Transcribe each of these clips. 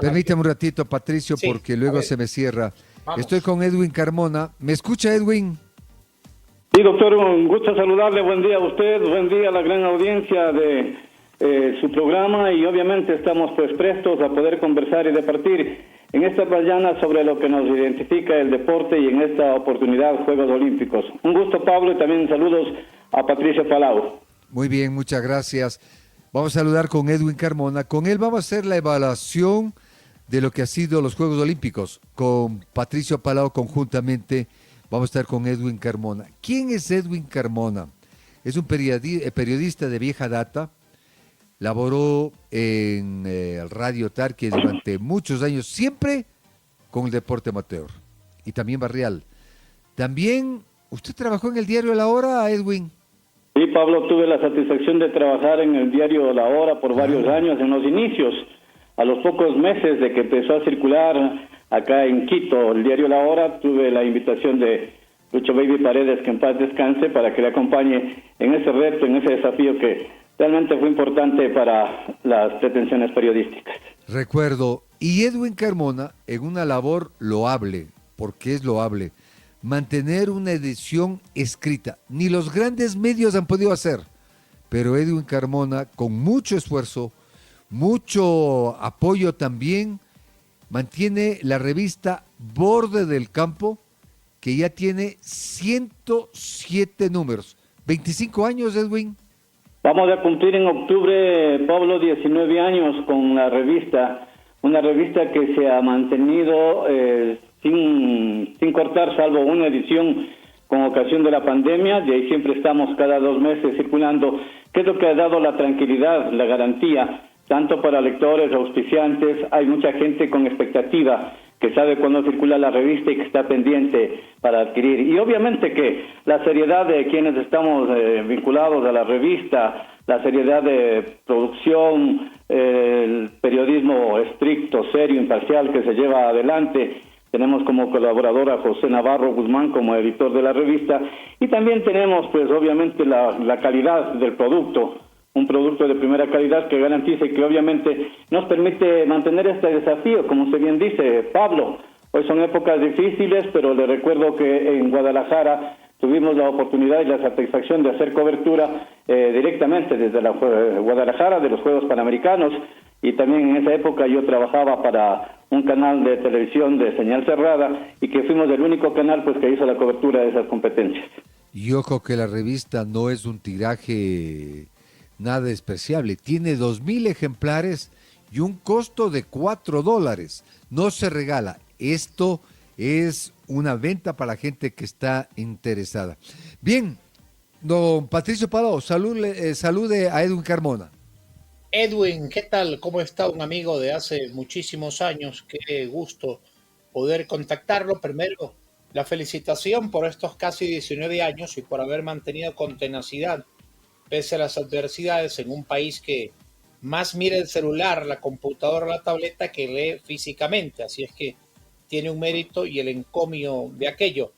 Permítame un ratito, Patricio, Sí, porque a luego ver, se me cierra. vamos. Estoy con Edwin Carmona. ¿Me escucha, Edwin? Sí, doctor, un gusto saludarle. Buen día a usted, buen día a la gran audiencia de su programa, y obviamente estamos pues prestos a poder conversar y departir en esta mañana sobre lo que nos identifica el deporte y en esta oportunidad Juegos Olímpicos. Un gusto, Pablo, y también saludos a Patricio Palau. Muy bien, muchas gracias. Vamos a saludar con Edwin Carmona. Con él vamos a hacer la evaluación de lo que ha sido los Juegos Olímpicos. Con Patricio Palau conjuntamente vamos a estar con Edwin Carmona. ¿Quién es Edwin Carmona? Es un periodista de vieja data. Laboró en el Radio Tarqui durante muchos años, siempre con el deporte amateur y también barrial. También, ¿usted trabajó en el diario La Hora, Edwin? Sí, Pablo, tuve la satisfacción de trabajar en el diario La Hora por varios años, en los inicios, a los pocos meses de que empezó a circular acá en Quito el diario La Hora. Tuve la invitación de Lucho Baby Paredes, que en paz descanse, para que le acompañe en ese reto, en ese desafío que realmente fue importante para las pretensiones periodísticas. Recuerdo, y Edwin Carmona, en una labor loable, porque es loable, mantener una edición escrita. Ni los grandes medios han podido hacer, pero Edwin Carmona, con mucho esfuerzo, mucho apoyo también, mantiene la revista Borde del Campo, que ya tiene 107 números. 25 años, Edwin. Vamos a cumplir en octubre, Pablo, 19 años con la revista, una revista que se ha mantenido sin cortar, salvo una edición con ocasión de la pandemia. De ahí siempre estamos cada 2 meses circulando, que es lo que ha dado la tranquilidad, la garantía, tanto para lectores, auspiciantes. Hay mucha gente con expectativa que sabe cuándo circula la revista y que está pendiente para adquirir. Y obviamente que la seriedad de quienes estamos vinculados a la revista, la seriedad de producción, el periodismo estricto, serio, imparcial que se lleva adelante. Tenemos como colaborador a José Navarro Guzmán como editor de la revista, y también tenemos pues obviamente la calidad del producto, un producto de primera calidad que garantice, que obviamente nos permite mantener este desafío, como usted bien dice, Pablo. Hoy son épocas difíciles, pero le recuerdo que en Guadalajara tuvimos la oportunidad y la satisfacción de hacer cobertura directamente desde la Guadalajara de los Juegos Panamericanos, y también en esa época yo trabajaba para un canal de televisión de señal cerrada, y que fuimos el único canal pues que hizo la cobertura de esas competencias. Y ojo que la revista no es un tiraje nada despreciable, tiene 2,000 ejemplares y un costo de $4. No se regala, esto es una venta para la gente que está interesada. Bien, don Patricio Palau, salude a Edwin Carmona. Edwin, ¿qué tal? ¿Cómo está? Un amigo de hace muchísimos años. Qué gusto poder contactarlo. Primero, la felicitación por estos casi 19 años y por haber mantenido con tenacidad, pese a las adversidades, en un país que más mira el celular, la computadora, la tableta, que lee físicamente. Así es que tiene un mérito y el encomio de aquello.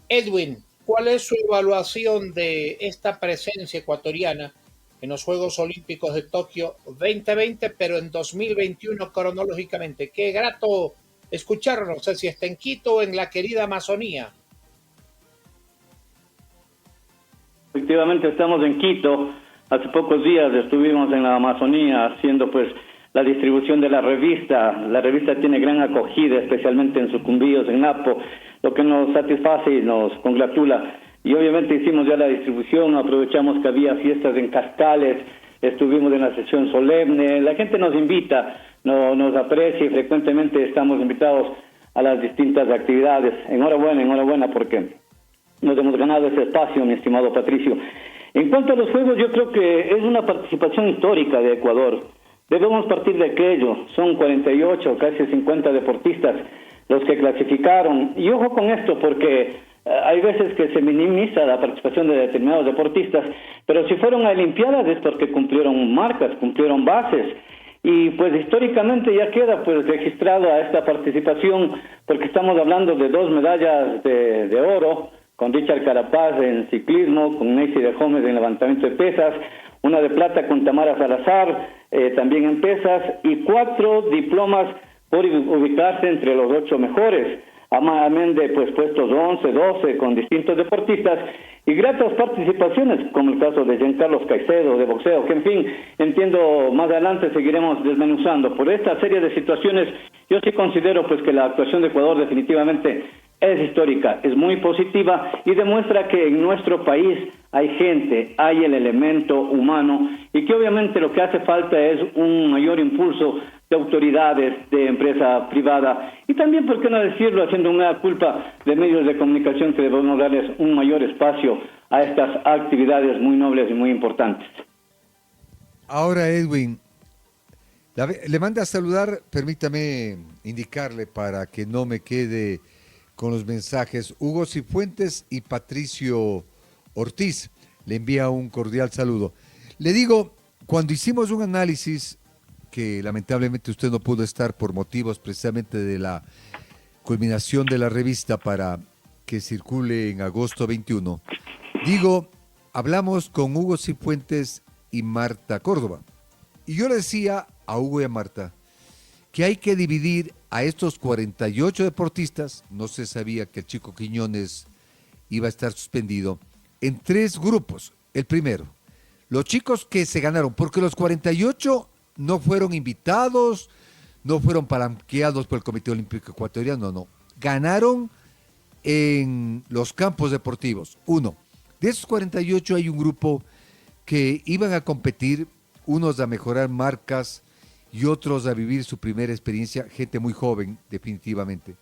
Edwin, ¿cuál es su evaluación de esta presencia ecuatoriana en los Juegos Olímpicos de Tokio 2020, pero en 2021 cronológicamente? Qué grato escucharlo, no sé si está en Quito o en la querida Amazonía. Efectivamente estamos en Quito. Hace pocos días estuvimos en la Amazonía haciendo pues la distribución de la revista. La revista tiene gran acogida, especialmente en Sucumbíos, en Napo, lo que nos satisface y nos congratula. Y obviamente hicimos ya la distribución, aprovechamos que había fiestas en Cascales, estuvimos en la sesión solemne. La gente nos invita, nos aprecia, y frecuentemente estamos invitados a las distintas actividades. Enhorabuena porque nos hemos ganado ese espacio, mi estimado Patricio. En cuanto a los Juegos, yo creo que es una participación histórica de Ecuador. Debemos partir de aquello. Son 48, casi 50 deportistas los que clasificaron. Y ojo con esto, porque hay veces que se minimiza la participación de determinados deportistas, pero si fueron a Olimpiadas es porque cumplieron marcas, cumplieron bases. Y pues históricamente ya queda pues registrado a esta participación, porque estamos hablando de 2 medallas de oro, con Richard Carapaz en ciclismo, con Neisy de Gómez en levantamiento de pesas, una de plata con Tamara Salazar, también en pesas, y 4 diplomas por ubicarse entre los 8 mejores, amén de pues puestos 11, 12 con distintos deportistas y gratas participaciones, como el caso de Giancarlo Caicedo de boxeo, que en fin, entiendo, más adelante seguiremos desmenuzando. Por esta serie de situaciones, yo sí considero pues que la actuación de Ecuador definitivamente es histórica, es muy positiva y demuestra que en nuestro país hay gente, hay el elemento humano y que obviamente lo que hace falta es un mayor impulso de autoridades, de empresa privada y también, por qué no decirlo, haciendo una culpa de medios de comunicación que debemos darles un mayor espacio a estas actividades muy nobles y muy importantes. Ahora, Edwin, le manda a saludar, permítame indicarle para que no me quede con los mensajes, Hugo Cifuentes y Patricio Ortiz. Le envía un cordial saludo. Le digo, cuando hicimos un análisis, que lamentablemente usted no pudo estar por motivos precisamente de la culminación de la revista para que circule en agosto 21, digo, hablamos con Hugo Cifuentes y Marta Córdoba. Y yo le decía a Hugo y a Marta que hay que dividir a estos 48 deportistas, no se sabía que el Chico Quiñones iba a estar suspendido, en 3 grupos. El primero, los chicos que se ganaron, porque los 48 no fueron invitados, no fueron palanqueados por el Comité Olímpico Ecuatoriano, no. Ganaron en los campos deportivos. Uno, de esos 48 hay un grupo que iban a competir, unos a mejorar marcas, y otros a vivir su primera experiencia, gente muy joven, definitivamente.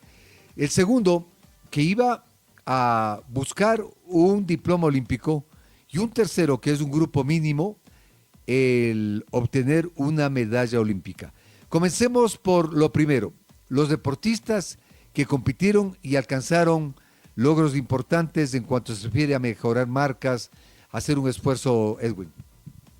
El segundo, que iba a buscar un diploma olímpico, y un tercero, que es un grupo mínimo, el obtener una medalla olímpica. Comencemos por lo primero, los deportistas que compitieron y alcanzaron logros importantes en cuanto se refiere a mejorar marcas, hacer un esfuerzo, Edwin.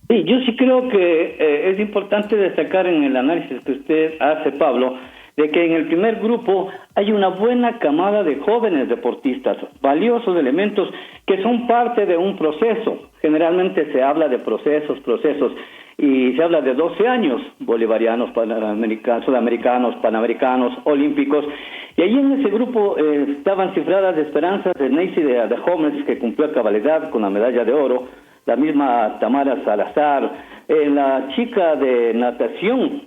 Sí, yo sí creo que es importante destacar en el análisis que usted hace, Pablo, de que en el primer grupo hay una buena camada de jóvenes deportistas, valiosos elementos que son parte de un proceso. Generalmente se habla de procesos, y se habla de 12 años, bolivarianos, sudamericanos, panamericanos, olímpicos, y ahí en ese grupo estaban cifradas esperanzas de Neisy de Homes, que cumplió a cabalidad con la medalla de oro, la misma Tamara Salazar, la chica de natación,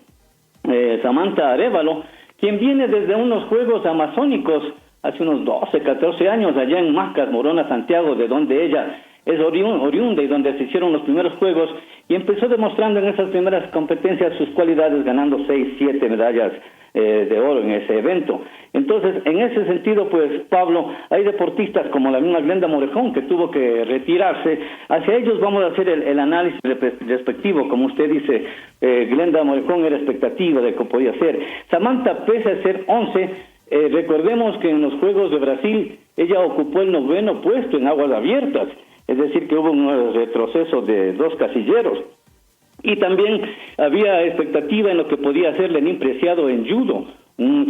Samantha Arévalo, quien viene desde unos Juegos Amazónicos hace unos 12, 14 años, allá en Macas, Morona, Santiago, de donde ella es oriunda y donde se hicieron los primeros Juegos, y empezó demostrando en esas primeras competencias sus cualidades, ganando 6, 7 medallas de oro en ese evento. Entonces, en ese sentido, pues, Pablo, hay deportistas como la misma Glenda Morejón, que tuvo que retirarse. Hacia ellos vamos a hacer el análisis respectivo. Como usted dice, Glenda Morejón era expectativa de que podía ser. Samantha, pese a ser 11, recordemos que en los Juegos de Brasil ella ocupó el 9º puesto en aguas abiertas, es decir, que hubo un retroceso de 2 casilleros. Y también había expectativa en lo que podía hacer Lenín Preciado en judo, un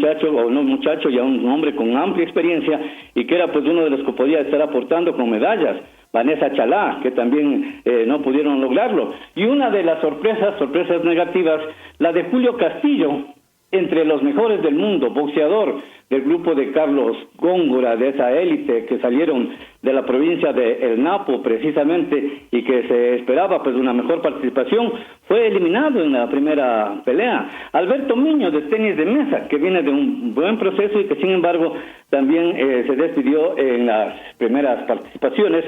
muchacho, ya un hombre con amplia experiencia y que era pues uno de los que podía estar aportando con medallas. Vanessa Chalá, que también no pudieron lograrlo. Y una de las sorpresas negativas, la de Julio Castillo, entre los mejores del mundo, boxeador del grupo de Carlos Góngora, de esa élite que salieron de la provincia de El Napo precisamente y que se esperaba pues una mejor participación, fue eliminado en la primera pelea. Alberto Miño, de tenis de mesa, que viene de un buen proceso y que sin embargo también se despidió en las primeras participaciones.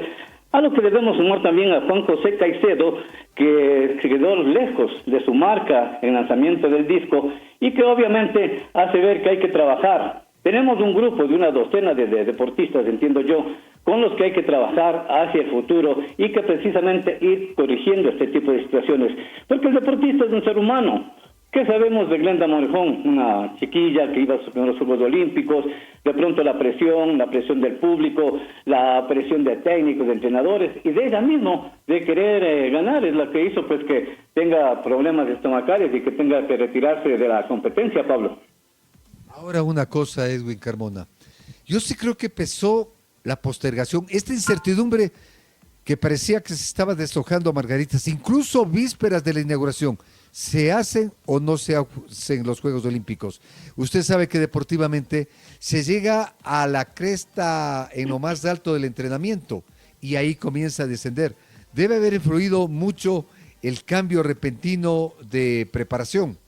A lo que debemos sumar también a Juan José Caicedo, que se quedó lejos de su marca en lanzamiento del disco y que obviamente hace ver que hay que trabajar. Tenemos un grupo de una docena de deportistas, entiendo yo, con los que hay que trabajar hacia el futuro y que precisamente ir corrigiendo este tipo de situaciones. Porque el deportista es un ser humano. ¿Qué sabemos de Glenda Morejón? Una chiquilla que iba a sus primeros Juegos Olímpicos, de pronto la presión del público, la presión de técnicos, de entrenadores, y de ella mismo, de querer ganar, es la que hizo pues que tenga problemas estomacales y que tenga que retirarse de la competencia, Pablo. Ahora una cosa, Edwin Carmona. Yo sí creo que pesó la postergación, esta incertidumbre que parecía que se estaba deshojando a margaritas, incluso vísperas de la inauguración. ¿Se hacen o no se hacen los Juegos Olímpicos? Usted sabe que deportivamente se llega a la cresta en lo más alto del entrenamiento y ahí comienza a descender. Debe haber influido mucho el cambio repentino de preparación.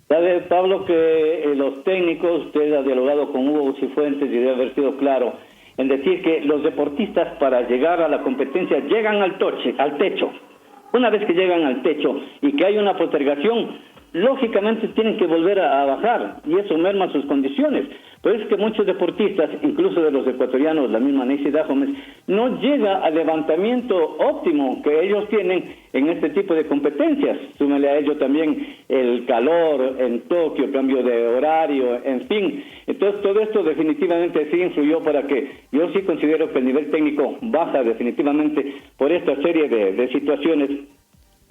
Sabe, Pablo, que los técnicos, usted ha dialogado con Hugo Cifuentes y debe haber sido claro en decir que los deportistas para llegar a la competencia llegan al techo. Una vez que llegan al techo y que hay una postergación, lógicamente tienen que volver a bajar y eso merma sus condiciones. Pero es que muchos deportistas, incluso de los ecuatorianos, la misma Neisy Dahomes, no llega al levantamiento óptimo que ellos tienen en este tipo de competencias. Súmele a ello también el calor en Tokio, cambio de horario, en fin. Entonces todo esto definitivamente sí influyó para que yo sí considero que el nivel técnico baja definitivamente por esta serie de situaciones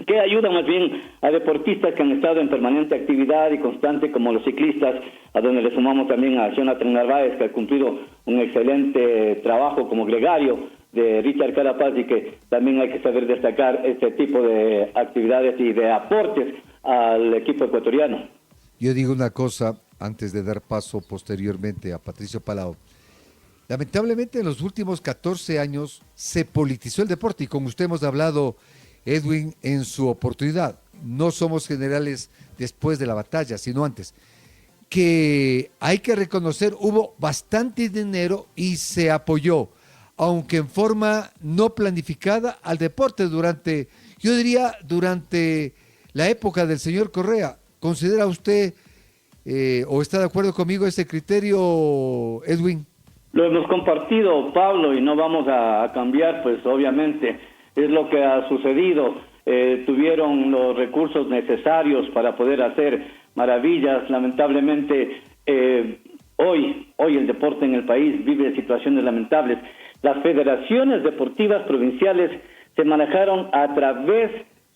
que ayudan más bien a deportistas que han estado en permanente actividad y constante, como los ciclistas, a donde le sumamos también a Jonathan Narváez, que ha cumplido un excelente trabajo como gregario de Richard Carapaz, y que también hay que saber destacar este tipo de actividades y de aportes al equipo ecuatoriano. Yo digo una cosa antes de dar paso posteriormente a Patricio Palau. Lamentablemente en los últimos 14 años se politizó el deporte y como usted hemos hablado, Edwin, en su oportunidad. No somos generales después de la batalla, sino antes. Que hay que reconocer, hubo bastante dinero y se apoyó, aunque en forma no planificada, al deporte durante, yo diría, durante la época del señor Correa. ¿Considera usted o está de acuerdo conmigo ese criterio, Edwin? Lo hemos compartido, Pablo, y no vamos a cambiar, pues obviamente es lo que ha sucedido. Tuvieron los recursos necesarios para poder hacer maravillas. Lamentablemente, hoy el deporte en el país vive situaciones lamentables. Las federaciones deportivas provinciales se manejaron a través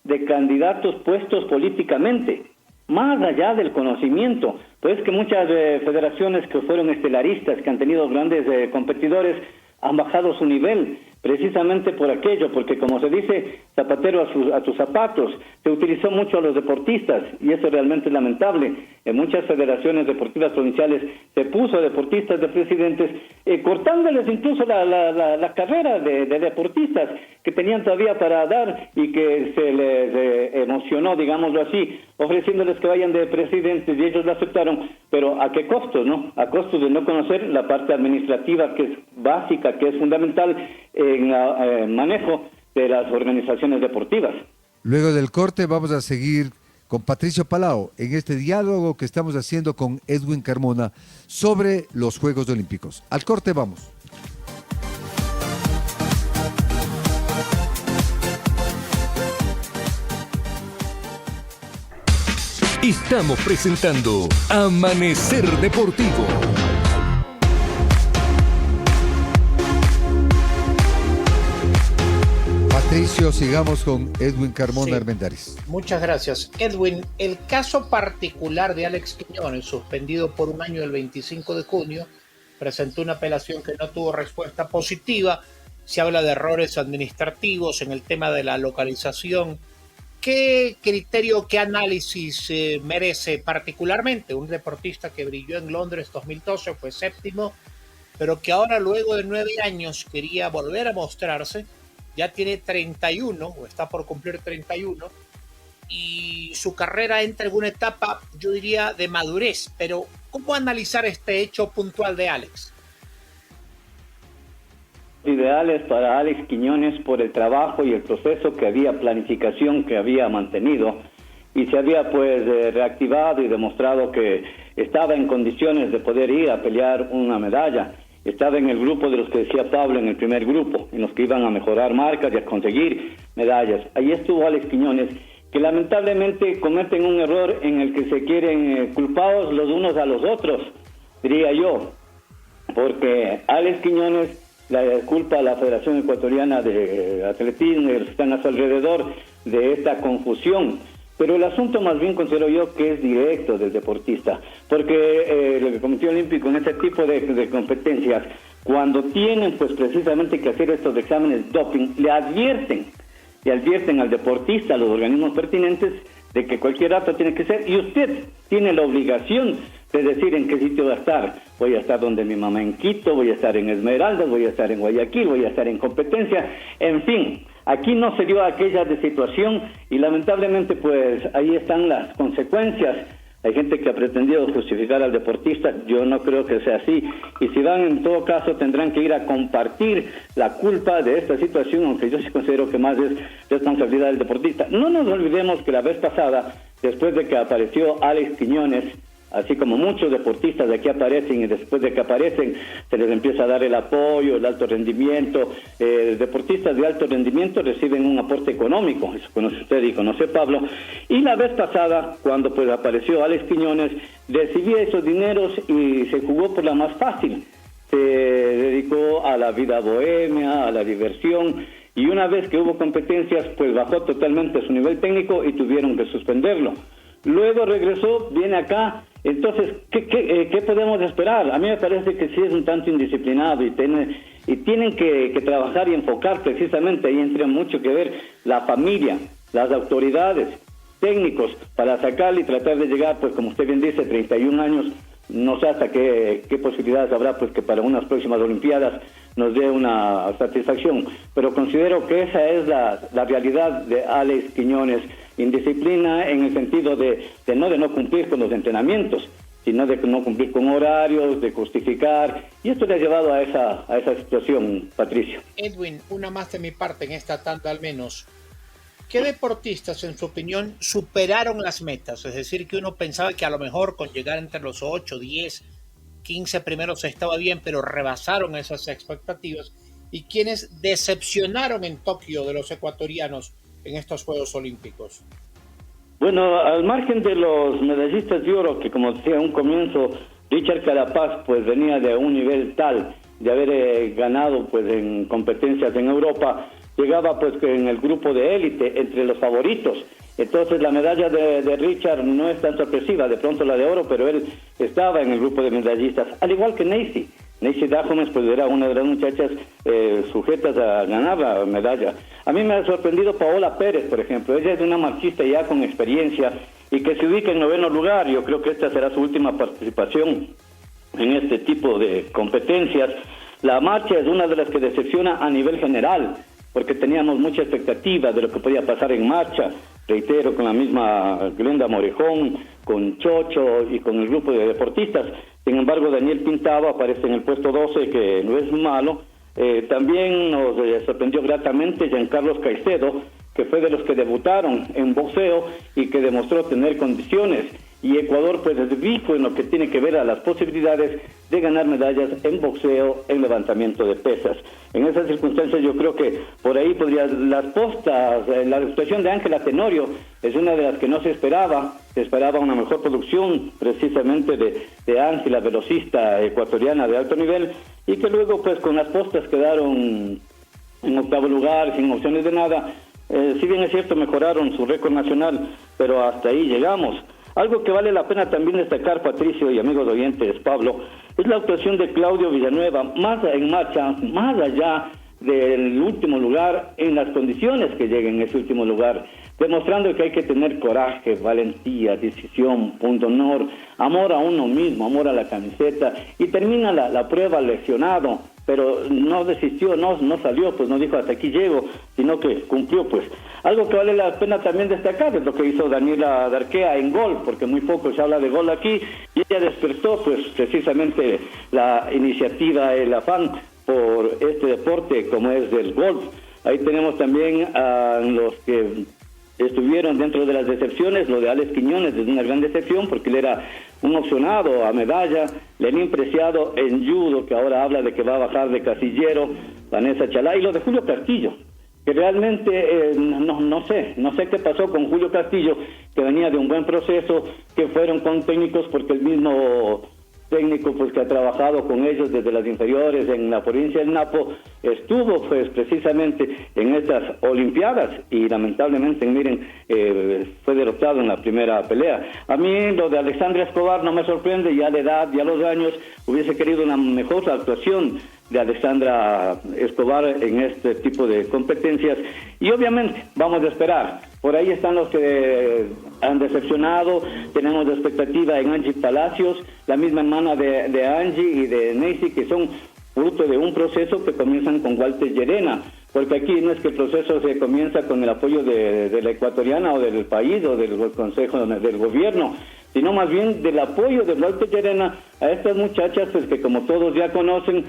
de candidatos puestos políticamente, más allá del conocimiento. Pues que muchas federaciones que fueron estelaristas, que han tenido grandes competidores, han bajado su nivel, precisamente por aquello, porque como se dice, zapatero a tus zapatos, se utilizó mucho a los deportistas, y eso realmente es lamentable. En muchas federaciones deportivas provinciales se puso a deportistas de presidentes, cortándoles incluso la carrera de deportistas que tenían todavía para dar, y que se les emocionó, digámoslo así, ofreciéndoles que vayan de presidentes, y ellos lo aceptaron, pero ¿a qué costo, no? A costo de no conocer la parte administrativa, que es básica, que es fundamental en el manejo de las organizaciones deportivas. Luego del corte vamos a seguir con Patricio Palau en este diálogo que estamos haciendo con Edwin Carmona sobre los Juegos Olímpicos. Al corte vamos. Estamos presentando Amanecer Deportivo. Patricio, sigamos con Edwin Carmona, sí. Armendáriz. Muchas gracias. Edwin, el caso particular de Alex Quiñones, suspendido por un año el 25 de junio, presentó una apelación que no tuvo respuesta positiva. Se habla de errores administrativos en el tema de la localización. ¿Qué criterio, qué análisis merece particularmente un deportista que brilló en Londres 2012, fue séptimo, pero que ahora luego de 9 años quería volver a mostrarse? Ya tiene 31 o está por cumplir 31 y su carrera entra en una etapa, yo diría, de madurez. Pero ¿cómo analizar este hecho puntual de Alex? Ideales para Alex Quiñones por el trabajo y el proceso que había, planificación que había mantenido, y se había pues reactivado y demostrado que estaba en condiciones de poder ir a pelear una medalla. Estaba en el grupo de los que decía Pablo, en el primer grupo, en los que iban a mejorar marcas y a conseguir medallas. Ahí estuvo Alex Quiñones, que lamentablemente cometen un error en el que se quieren culpados los unos a los otros, diría yo, porque Alex Quiñones la culpa a la Federación Ecuatoriana de Atletismo y los que están a su alrededor de esta confusión. Pero el asunto más bien considero yo que es directo del deportista, porque el Comité Olímpico en este tipo de competencias, cuando tienen pues precisamente que hacer estos exámenes doping, le advierten al deportista, a los organismos pertinentes, de que cualquier acto tiene que ser, y usted tiene la obligación de decir en qué sitio va a estar. Voy a estar donde mi mamá en Quito, voy a estar en Esmeraldas, voy a estar en Guayaquil, voy a estar en competencia, en fin. Aquí no se dio aquella de situación y lamentablemente pues ahí están las consecuencias. Hay gente que ha pretendido justificar al deportista, yo no creo que sea así. Y si van, en todo caso, tendrán que ir a compartir la culpa de esta situación, aunque yo sí considero que más es responsabilidad del deportista. No nos olvidemos que la vez pasada, después de que apareció Alex Quiñones, así como muchos deportistas de aquí aparecen y después de que aparecen se les empieza a dar el apoyo, el alto rendimiento. Deportistas de alto rendimiento reciben un aporte económico, eso conoce usted y conoce Pablo. Y la vez pasada, cuando pues apareció Alex Quiñones, recibía esos dineros y se jugó por la más fácil. Se dedicó a la vida bohemia, a la diversión, y una vez que hubo competencias, pues bajó totalmente su nivel técnico y tuvieron que suspenderlo. Luego regresó, viene acá. Entonces, ¿qué podemos esperar? A mí me parece que sí es un tanto indisciplinado y tienen que trabajar y enfocar precisamente, ahí entra mucho que ver la familia, las autoridades, técnicos, para sacarle y tratar de llegar, pues como usted bien dice, 31 años, no sé hasta qué posibilidades habrá, pues que para unas próximas Olimpiadas nos dé una satisfacción, pero considero que esa es la realidad de Alex Quiñones. Indisciplina en el sentido de no cumplir con los entrenamientos, sino de no cumplir con horarios, de justificar, y esto le ha llevado a esa situación, Patricio. Edwin, una más de mi parte en esta tanda al menos. ¿Qué deportistas, en su opinión, superaron las metas? Es decir, que uno pensaba que a lo mejor con llegar entre los 8, 10, 15 primeros estaba bien, pero rebasaron esas expectativas. ¿Y quienes decepcionaron en Tokio de los ecuatorianos en estos Juegos Olímpicos? Bueno, al margen de los medallistas de oro, que como decía en un comienzo, Richard Carapaz pues venía de un nivel tal de haber ganado pues en competencias en Europa, llegaba pues en el grupo de élite, entre los favoritos. Entonces la medalla de Richard no es tan sorpresiva, de pronto la de oro, pero él estaba en el grupo de medallistas, al igual que Neisy Dajomes, pues era una de las muchachas sujetas a ganar la medalla. A mí me ha sorprendido Paola Pérez, por ejemplo. Ella es una marchista ya con experiencia y que se ubica en 9º lugar. Yo creo que esta será su última participación en este tipo de competencias. La marcha es una de las que decepciona a nivel general, porque teníamos mucha expectativa de lo que podía pasar en marcha. Reitero, con la misma Glenda Morejón, con Chocho y con el grupo de deportistas. Sin embargo, Daniel Pintado aparece en el puesto 12, que no es malo. También nos sorprendió gratamente Giancarlos Caicedo, que fue de los que debutaron en boxeo y que demostró tener condiciones. Y Ecuador pues dijo en lo que tiene que ver a las posibilidades de ganar medallas en boxeo, en levantamiento de pesas. En esas circunstancias yo creo que por ahí las postas, la actuación de Ángela Tenorio es una de las que no se esperaba una mejor producción precisamente de Ángela, velocista ecuatoriana de alto nivel, y que luego pues con las postas quedaron en 8º lugar, sin opciones de nada. Si bien es cierto, mejoraron su récord nacional, pero hasta ahí llegamos. Algo que vale la pena también destacar, Patricio y amigos oyentes, Pablo, es la actuación de Claudio Villanueva, más en marcha, más allá del último lugar, en las condiciones que lleguen en ese último lugar, demostrando que hay que tener coraje, valentía, decisión, punto honor, amor a uno mismo, amor a la camiseta, y termina la prueba lesionado, pero no desistió, no salió, pues no dijo hasta aquí llego, sino que cumplió pues. Algo que vale la pena también destacar es lo que hizo Daniela Darquea en gol, porque muy poco se habla de gol aquí, y ella despertó pues precisamente la iniciativa, el afán por este deporte como es del golf. Ahí tenemos también a los que estuvieron dentro de las decepciones. Lo de Alex Quiñones es una gran decepción porque él era un opcionado a medalla. Lenín Preciado en judo, que ahora habla de que va a bajar de casillero, Vanessa Chalá, y lo de Julio Castillo, que realmente no sé qué pasó con Julio Castillo, que venía de un buen proceso, que fueron con técnicos, porque el mismo técnico pues que ha trabajado con ellos desde las inferiores en la provincia del Napo, estuvo pues precisamente en estas Olimpiadas y lamentablemente, miren, fue derrotado en la primera pelea. A mí lo de Alexandra Escobar no me sorprende, ya la edad, ya los años, hubiese querido una mejor actuación de Alexandra Escobar en este tipo de competencias, y obviamente vamos a esperar, Por ahí están los que han decepcionado. Tenemos expectativa en Angie Palacios, la misma hermana de Angie y de Neisy, que son fruto de un proceso que comienzan con Walter Llerena, porque aquí no es que el proceso se comienza con el apoyo de la ecuatoriana o del país o del consejo del gobierno, sino más bien del apoyo de Walter Llerena a estas muchachas, pues que como todos ya conocen,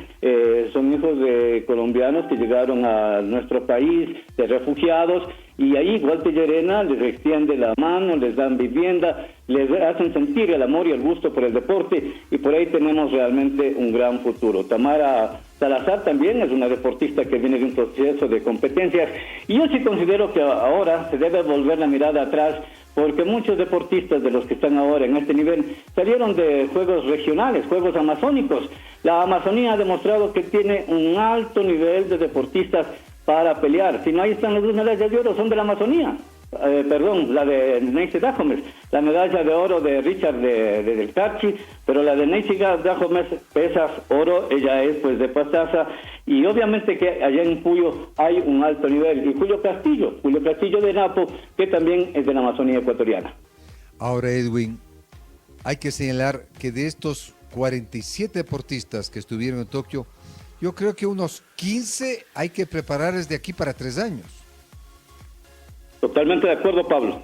son hijos de colombianos que llegaron a nuestro país, de refugiados, y ahí Walter Llerena les extiende la mano, les dan vivienda, les hacen sentir el amor y el gusto por el deporte, y por ahí tenemos realmente un gran futuro. Tamara Salazar también es una deportista que viene de un proceso de competencias, y yo sí considero que ahora se debe volver la mirada atrás, porque muchos deportistas de los que están ahora en este nivel salieron de juegos regionales, juegos amazónicos. La Amazonía ha demostrado que tiene un alto nivel de deportistas para pelear. Si no, ahí están las 2 medallas de oro, son de la Amazonía. La de Neisy Dajomes, la medalla de oro de Richard del Carchi, pero la de Neisy Dajomes, pesas, oro, ella es pues de Pastaza, y obviamente que allá en Puyo hay un alto nivel, y Julio Castillo de Napo, que también es de la Amazonía ecuatoriana. Ahora, Edwin, hay que señalar que de estos 47 deportistas que estuvieron en Tokio, yo creo que unos 15 hay que preparar desde aquí para 3 años. Totalmente de acuerdo, Pablo.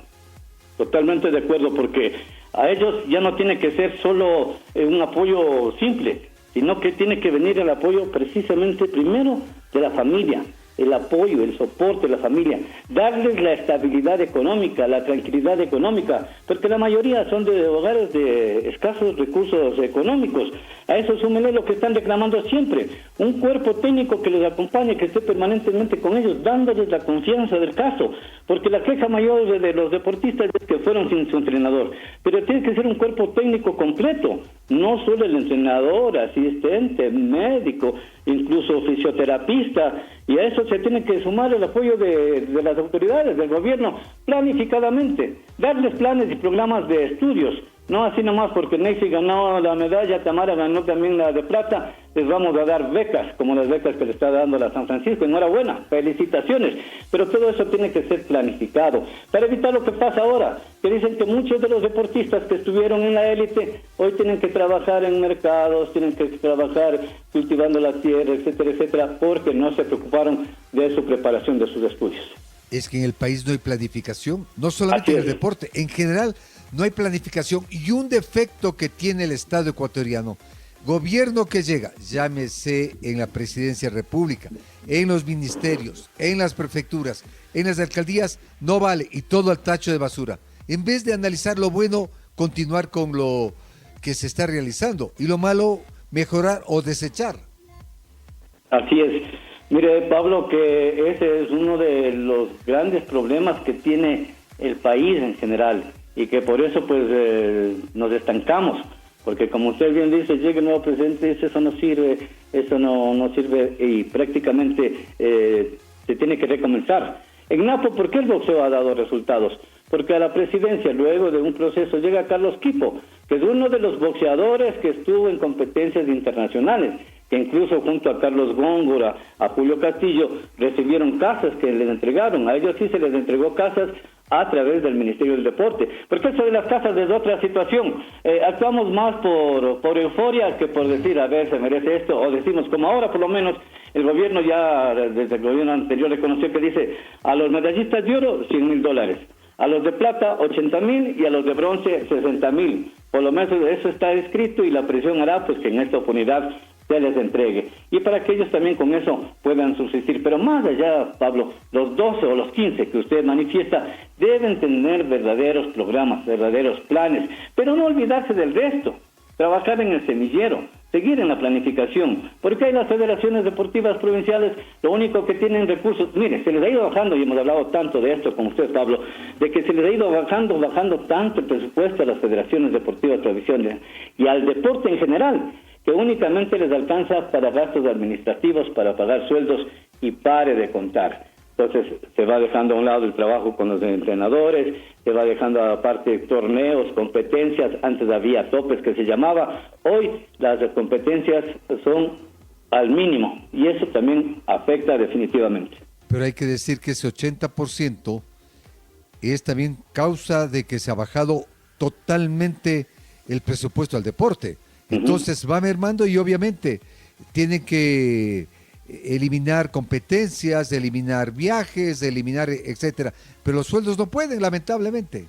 Totalmente de acuerdo, porque a ellos ya no tiene que ser solo un apoyo simple, sino que tiene que venir el apoyo precisamente primero de la familia, el apoyo, el soporte de la familia, darles la estabilidad económica, la tranquilidad económica, porque la mayoría son de hogares de escasos recursos económicos. A eso súmenle lo que están reclamando siempre, un cuerpo técnico que los acompañe, que esté permanentemente con ellos, dándoles la confianza del caso, porque la queja mayor de los deportistas es que fueron sin su entrenador, pero tiene que ser un cuerpo técnico completo, no solo el entrenador, asistente, médico, incluso fisioterapista, y a eso se tiene que sumar el apoyo de las autoridades, del gobierno, planificadamente, darles planes y programas de estudios, no así nomás porque Neisy ganó la medalla, Tamara ganó también la de plata, les vamos a dar becas, como las becas que le está dando la San Francisco. Enhorabuena, felicitaciones, pero todo eso tiene que ser planificado, para evitar lo que pasa ahora, que dicen que muchos de los deportistas que estuvieron en la élite, hoy tienen que trabajar en mercados, tienen que trabajar cultivando la tierra, etcétera, etcétera, porque no se preocuparon de su preparación, de sus estudios. Es que en el país no hay planificación, no solamente en el deporte, en general no hay planificación, y un defecto que tiene el Estado ecuatoriano, gobierno que llega, llámese en la Presidencia de la República, en los ministerios, en las prefecturas, en las alcaldías, no vale, y todo al tacho de basura. En vez de analizar lo bueno, continuar con lo que se está realizando, y lo malo, mejorar o desechar. Así es. Mire, Pablo, que ese es uno de los grandes problemas que tiene el país en general, y que por eso pues nos estancamos, porque como usted bien dice, llega el nuevo presidente y dice, eso no sirve, y prácticamente se tiene que recomenzar. En Napo, ¿por qué el boxeo ha dado resultados? Porque a la presidencia, luego de un proceso, llega Carlos Quipo, que es uno de los boxeadores que estuvo en competencias internacionales, que incluso junto a Carlos Góngora, a Julio Castillo, recibieron casas que les entregaron. A ellos sí se les entregó casas a través del Ministerio del Deporte. Porque eso de las casas es otra situación. Actuamos más por euforia que por decir, a ver, se merece esto, o decimos, como ahora por lo menos, el gobierno ya, desde el gobierno anterior, reconoció que dice, a los medallistas de oro, $100,000, a los de plata, 80,000, y a los de bronce, 60,000. Por lo menos eso está escrito, y la presión hará pues que en esta oportunidad se les entregue, y para que ellos también con eso puedan subsistir. Pero más allá, Pablo, los 12 o los 15 que usted manifiesta deben tener verdaderos programas, verdaderos planes, pero no olvidarse del resto, trabajar en el semillero, seguir en la planificación, porque hay las federaciones deportivas provinciales, lo único que tienen recursos, mire, se les ha ido bajando, y hemos hablado tanto de esto con usted, Pablo, de que se les ha ido bajando tanto el presupuesto a las federaciones deportivas provinciales y al deporte en general, que únicamente les alcanza para gastos administrativos, para pagar sueldos, y pare de contar. Entonces se va dejando a un lado el trabajo con los entrenadores, se va dejando aparte torneos, competencias. Antes había topes que se llamaba, hoy las competencias son al mínimo, y eso también afecta definitivamente. Pero hay que decir que ese 80% es también causa de que se ha bajado totalmente el presupuesto al deporte. Entonces va mermando y obviamente tienen que eliminar competencias, eliminar viajes, eliminar etcétera. Pero los sueldos no pueden, lamentablemente.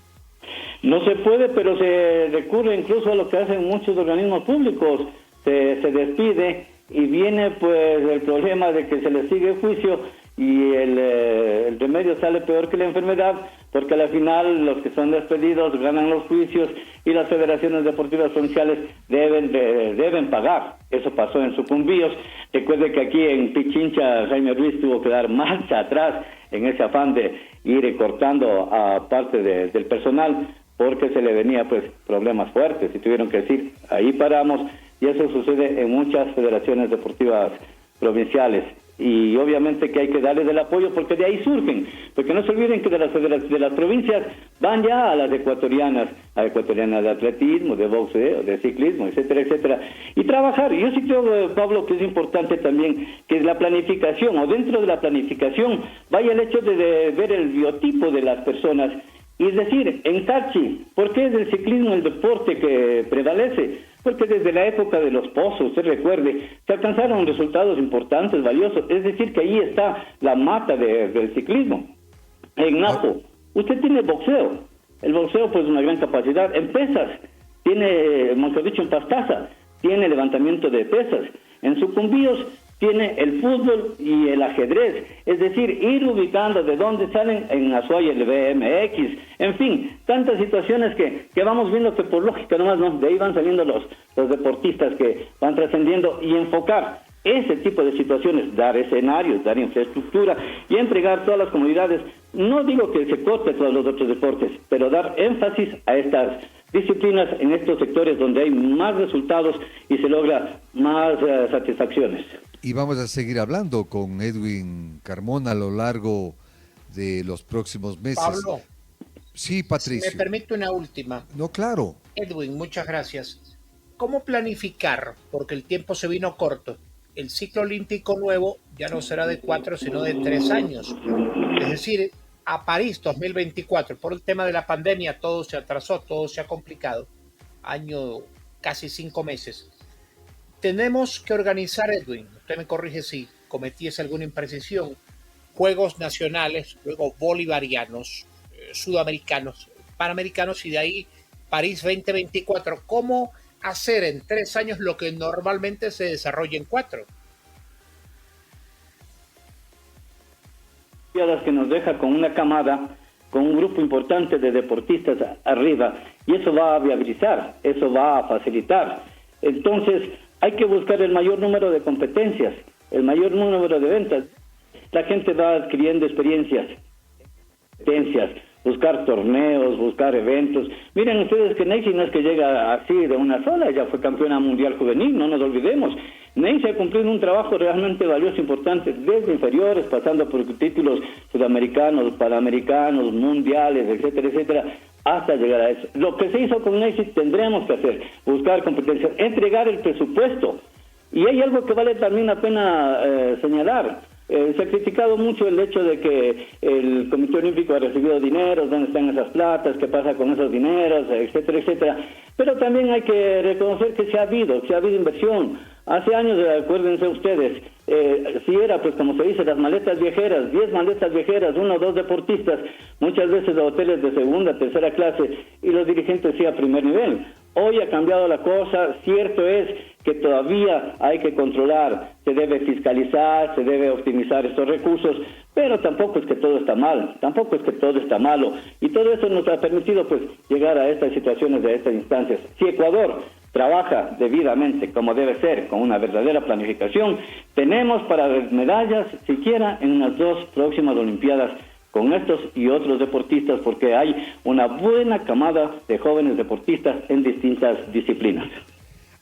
No se puede, pero se recurre incluso a lo que hacen muchos organismos públicos. Se despide y viene pues el problema de que se le sigue el juicio y el remedio sale peor que la enfermedad, porque al final los que son despedidos ganan los juicios y las federaciones deportivas provinciales deben pagar. Eso pasó en Sucumbíos. Recuerde que aquí en Pichincha Jaime Ruiz tuvo que dar marcha atrás en ese afán de ir cortando a parte del personal, porque se le venía pues problemas fuertes y tuvieron que decir, ahí paramos, y eso sucede en muchas federaciones deportivas provinciales. Y obviamente que hay que darles el apoyo porque de ahí surgen, porque no se olviden que de las provincias van ya a las ecuatorianas, a ecuatorianas de atletismo, de boxeo, de ciclismo, etcétera, etcétera, y trabajar. Yo sí creo, Pablo, que es importante también que la planificación, o dentro de la planificación, vaya el hecho de ver el biotipo de las personas y decir, en Tachi, ¿por qué es el ciclismo el deporte que prevalece? Porque desde la época de los pozos, usted recuerde, se alcanzaron resultados importantes, valiosos, es decir, que ahí está la mata del ciclismo. En Napo, usted tiene boxeo, el boxeo pues una gran capacidad, en pesas, tiene, mejor dicho, en Pastaza, tiene levantamiento de pesas, en Sucumbíos tiene el fútbol y el ajedrez, es decir, ir ubicando de dónde salen en Azuay el BMX, en fin, tantas situaciones que vamos viendo que por lógica nomás no, de ahí van saliendo los deportistas que van trascendiendo y enfocar ese tipo de situaciones, dar escenarios, dar infraestructura y entregar todas las comunidades. No digo que se corte todos los otros deportes, pero dar énfasis a estas disciplinas en estos sectores donde hay más resultados y se logra más satisfacciones. Y vamos a seguir hablando con Edwin Carmona a lo largo de los próximos meses. Pablo. Sí, Patricio. Si me permite una última. No, claro. Edwin, muchas gracias. ¿Cómo planificar? Porque el tiempo se vino corto. El ciclo olímpico nuevo ya no será de 4, sino de 3 años. Es decir, a París 2024. Por el tema de la pandemia todo se atrasó, todo se ha complicado. Año, casi 5 meses. Tenemos que organizar, Edwin, usted me corrige si cometiese alguna imprecisión, Juegos nacionales, luego bolivarianos, sudamericanos, panamericanos y de ahí París 2024. ¿Cómo hacer en 3 años lo que normalmente se desarrolla en 4? Que nos deja con una camada, con un grupo importante de deportistas arriba, y eso va a viabilizar, eso va a facilitar. Entonces, hay que buscar el mayor número de competencias, el mayor número de ventas. La gente va adquiriendo experiencias, buscar torneos, buscar eventos. Miren ustedes que Neisy no es que llega así de una sola, ella fue campeona mundial juvenil, no nos olvidemos. Neisy ha cumplido un trabajo realmente valioso, importante, desde inferiores, pasando por títulos sudamericanos, panamericanos, mundiales, etcétera, etcétera, hasta llegar a eso. Lo que se hizo con Neisy tendremos que hacer, buscar competencias, entregar el presupuesto. Y hay algo que vale también la pena señalar. Se ha criticado mucho el hecho de que el Comité Olímpico ha recibido dineros, dónde están esas platas, qué pasa con esos dineros, etcétera, etcétera. Pero también hay que reconocer que se ha habido inversión. Hace años, acuérdense ustedes, si era, pues como se dice, las maletas viajeras, 10 maletas viajeras, 1 o 2 deportistas, muchas veces de hoteles de segunda, tercera clase, y los dirigentes sí a primer nivel. Hoy ha cambiado la cosa, cierto es que todavía hay que controlar, se debe fiscalizar, se debe optimizar estos recursos, pero tampoco es que todo está mal, tampoco es que todo está malo, y todo eso nos ha permitido pues llegar a estas situaciones, a estas instancias. Si Ecuador trabaja debidamente como debe ser, con una verdadera planificación, tenemos para ver medallas siquiera en las 2 próximas Olimpiadas con estos y otros deportistas, porque hay una buena camada de jóvenes deportistas en distintas disciplinas.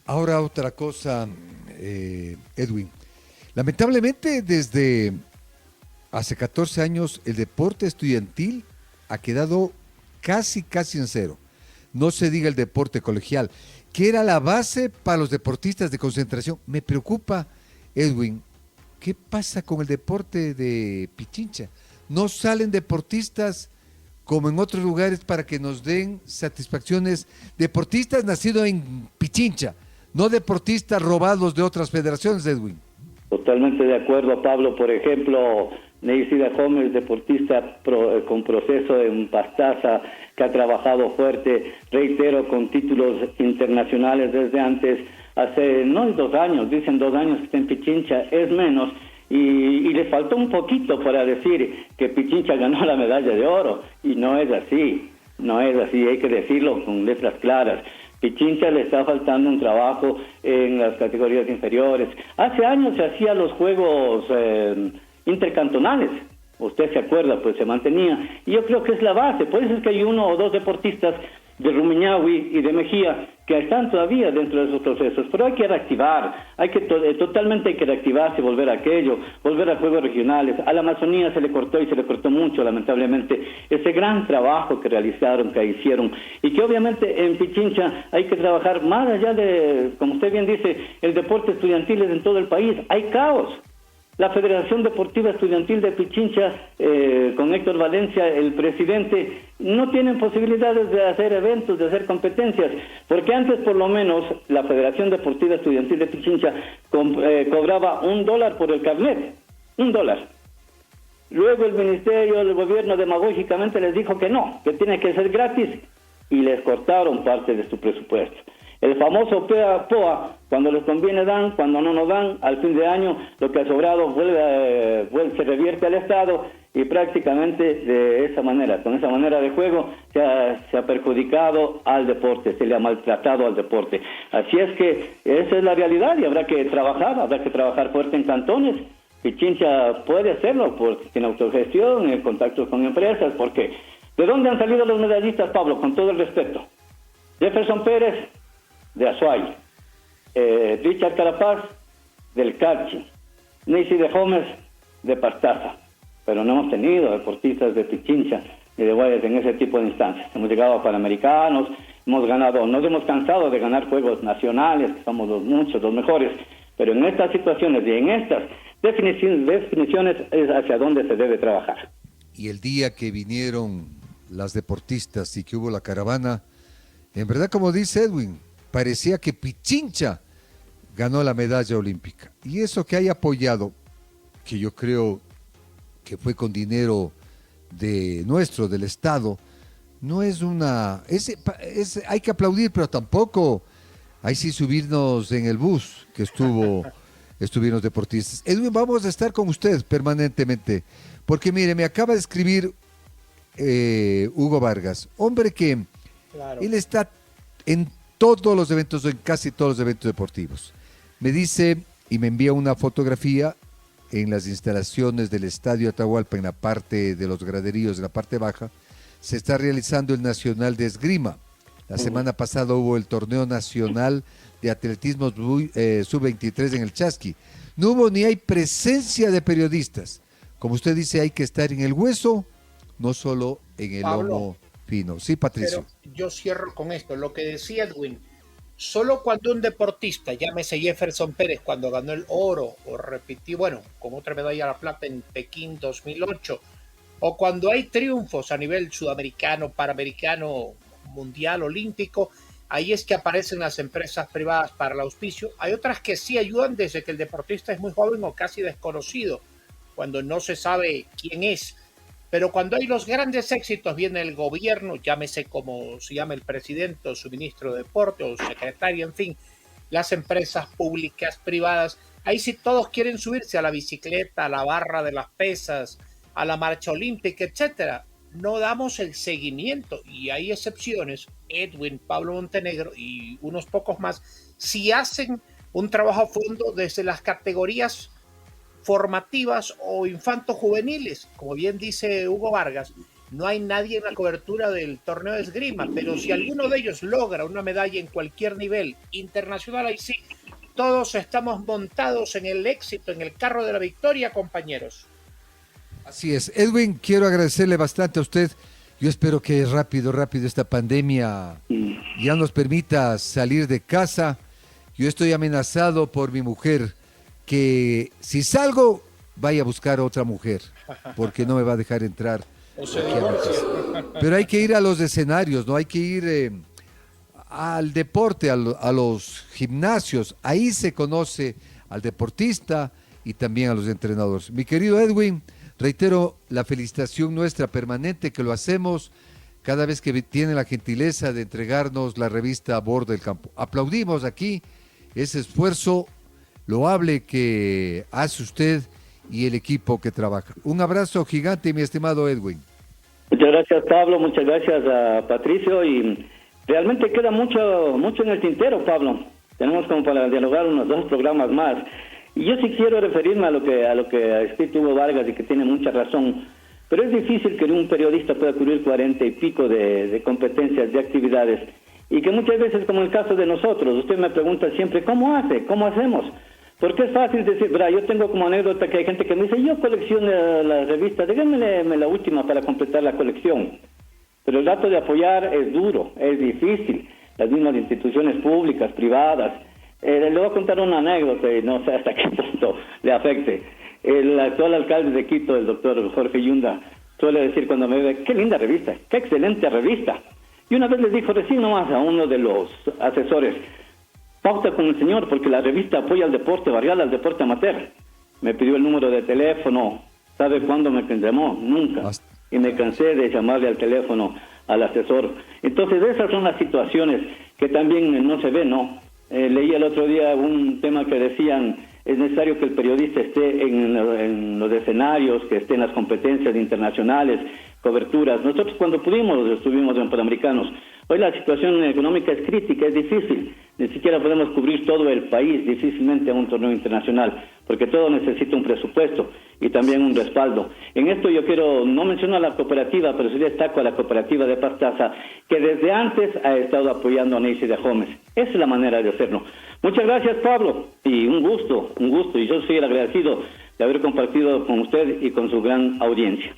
Ahora otra cosa, Edwin. Lamentablemente desde hace 14 años el deporte estudiantil ha quedado casi en cero. No se diga el deporte colegial, que era la base para los deportistas de concentración. Me preocupa, Edwin, ¿qué pasa con el deporte de Pichincha? No salen deportistas como en otros lugares, para que nos den satisfacciones. Deportistas nacidos en Pichincha, no deportistas robados de otras federaciones, Edwin. Totalmente de acuerdo, Pablo. Por ejemplo, Neisida Gómez, deportista con proceso en Pastaza, que ha trabajado fuerte, reitero, con títulos internacionales desde antes, hace, no 2 años, dicen 2 años que está en Pichincha, es menos, y le faltó un poquito para decir que Pichincha ganó la medalla de oro, y no es así, hay que decirlo con letras claras. Pichincha le está faltando un trabajo en las categorías inferiores. Hace años se hacían los juegos intercantonales, usted se acuerda, pues se mantenía, y yo creo que es la base. Por eso es que hay 1 o 2 deportistas de Rumiñahui y de Mejía que están todavía dentro de esos procesos, pero hay que reactivar, totalmente hay que reactivarse y volver a aquello, volver a juegos regionales. A la Amazonía se le cortó mucho, lamentablemente, ese gran trabajo que realizaron, que hicieron, y que obviamente en Pichincha hay que trabajar más allá de, como usted bien dice, el deporte estudiantil es en todo el país, hay caos. La Federación Deportiva Estudiantil de Pichincha, con Héctor Valencia, el presidente, no tienen posibilidades de hacer eventos, de hacer competencias, porque antes por lo menos la Federación Deportiva Estudiantil de Pichincha cobraba $1 por el carnet, $1. Luego el Ministerio del Gobierno demagógicamente les dijo que no, que tiene que ser gratis, y les cortaron parte de su presupuesto. El famoso POA, cuando les conviene dan, cuando no nos dan, al fin de año lo que ha sobrado se revierte al Estado, y prácticamente de esa manera, con esa manera de juego, se ha perjudicado al deporte, se le ha maltratado al deporte. Así es que esa es la realidad, y habrá que trabajar fuerte en cantones. Pichincha puede hacerlo, porque tiene autogestión, contactos con empresas, porque ¿de dónde han salido los medallistas, Pablo? Con todo el respeto. Jefferson Pérez, de Azuay, Richard Carapaz, del Carchi, Neisida Gómez, de Pastaza, pero no hemos tenido deportistas de Pichincha y de Guayas en ese tipo de instancias. Hemos llegado a Panamericanos, nos hemos cansado de ganar juegos nacionales, que somos los mejores, pero en estas situaciones y en estas definiciones es hacia donde se debe trabajar. Y el día que vinieron las deportistas y que hubo la caravana, en verdad, como dice Edwin, parecía que Pichincha ganó la medalla olímpica. Y eso que hay apoyado, que yo creo que fue con dinero del Estado, no es hay que aplaudir, pero tampoco hay sí subirnos en el bus que estuvieron los deportistas. Edwin, vamos a estar con usted permanentemente, porque mire, me acaba de escribir Hugo Vargas, hombre que claro, él está en todos los eventos, en casi todos los eventos deportivos. Me dice y me envía una fotografía en las instalaciones del Estadio Atahualpa, en la parte de los graderíos, en la parte baja, se está realizando el Nacional de Esgrima. La semana pasada hubo el Torneo Nacional de Atletismo Sub-23 en el Chasqui. No hubo ni hay presencia de periodistas. Como usted dice, hay que estar en el hueso, no solo en el lomo fino. Sí, Patricio. Pero yo cierro con esto, lo que decía Edwin. Solo cuando un deportista, llámese Jefferson Pérez, cuando ganó el oro o repitió, con otra medalla de plata en Pekín 2008, o cuando hay triunfos a nivel sudamericano, panamericano, mundial, olímpico, ahí es que aparecen las empresas privadas para el auspicio. Hay otras que sí ayudan desde que el deportista es muy joven o casi desconocido, cuando no se sabe quién es. Pero cuando hay los grandes éxitos, viene el gobierno, llámese como se llama el presidente o su ministro de deporte o secretario, en fin, las empresas públicas, privadas, ahí sí todos quieren subirse a la bicicleta, a la barra de las pesas, a la marcha olímpica, etcétera. No damos el seguimiento, y hay excepciones, Edwin, Pablo Montenegro y unos pocos más, si hacen un trabajo a fondo desde las categorías formativas o infantos juveniles. Como bien dice Hugo Vargas, no hay nadie en la cobertura del torneo de esgrima, pero si alguno de ellos logra una medalla en cualquier nivel internacional, ahí sí, todos estamos montados en el éxito, en el carro de la victoria, compañeros. Así es. Edwin, quiero agradecerle bastante a usted. Yo espero que rápido esta pandemia ya nos permita salir de casa. Yo estoy amenazado por mi mujer, que si salgo, vaya a buscar a otra mujer, porque no me va a dejar entrar. O se divorcia. Pero hay que ir a los escenarios, ¿no? Hay que ir al deporte, a los gimnasios. Ahí se conoce al deportista y también a los entrenadores. Mi querido Edwin, reitero la felicitación nuestra permanente que lo hacemos cada vez que tiene la gentileza de entregarnos la revista A Bordo del Campo. Aplaudimos aquí ese esfuerzo loable que hace usted y el equipo que trabaja. Un abrazo gigante, mi estimado Edwin. Muchas gracias, Pablo. Muchas gracias a Patricio. Y realmente queda mucho en el tintero, Pablo. Tenemos como para dialogar unos 2 programas más. Y yo sí quiero referirme a lo que ha escrito Hugo Vargas y que tiene mucha razón. Pero es difícil que un periodista pueda cubrir 40 y pico de competencias, de actividades. Y que muchas veces, como en el caso de nosotros, usted me pregunta siempre, ¿cómo hace? ¿Cómo hacemos? Porque es fácil decir, yo tengo como anécdota que hay gente que me dice, yo colecciono las revistas, díganme la última para completar la colección. Pero el dato de apoyar es duro, es difícil. Las mismas instituciones públicas, privadas. Le voy a contar una anécdota y no sé hasta qué punto le afecte. El actual alcalde de Quito, el doctor Jorge Yunda, suele decir cuando me ve, qué linda revista, qué excelente revista. Y una vez le dijo recién nomás a uno de los asesores, pauta con el señor porque la revista apoya al deporte barrial, al deporte amateur. Me pidió el número de teléfono. ¿Sabe cuándo me llamó? Nunca. Y me cansé de llamarle al teléfono al asesor. Entonces esas son las situaciones que también no se ven, ¿no? Leí el otro día un tema que decían, es necesario que el periodista esté en los escenarios, que esté en las competencias internacionales, coberturas. Nosotros cuando pudimos estuvimos en Panamericanos. Hoy la situación económica es crítica, es difícil. Ni siquiera podemos cubrir todo el país difícilmente a un torneo internacional, porque todo necesita un presupuesto y también un respaldo. En esto yo quiero, no menciono a la cooperativa, pero sí destaco a la cooperativa de Pastaza, que desde antes ha estado apoyando a Neisy de Gómez. Esa es la manera de hacerlo. Muchas gracias, Pablo, y un gusto, y yo soy el agradecido de haber compartido con usted y con su gran audiencia.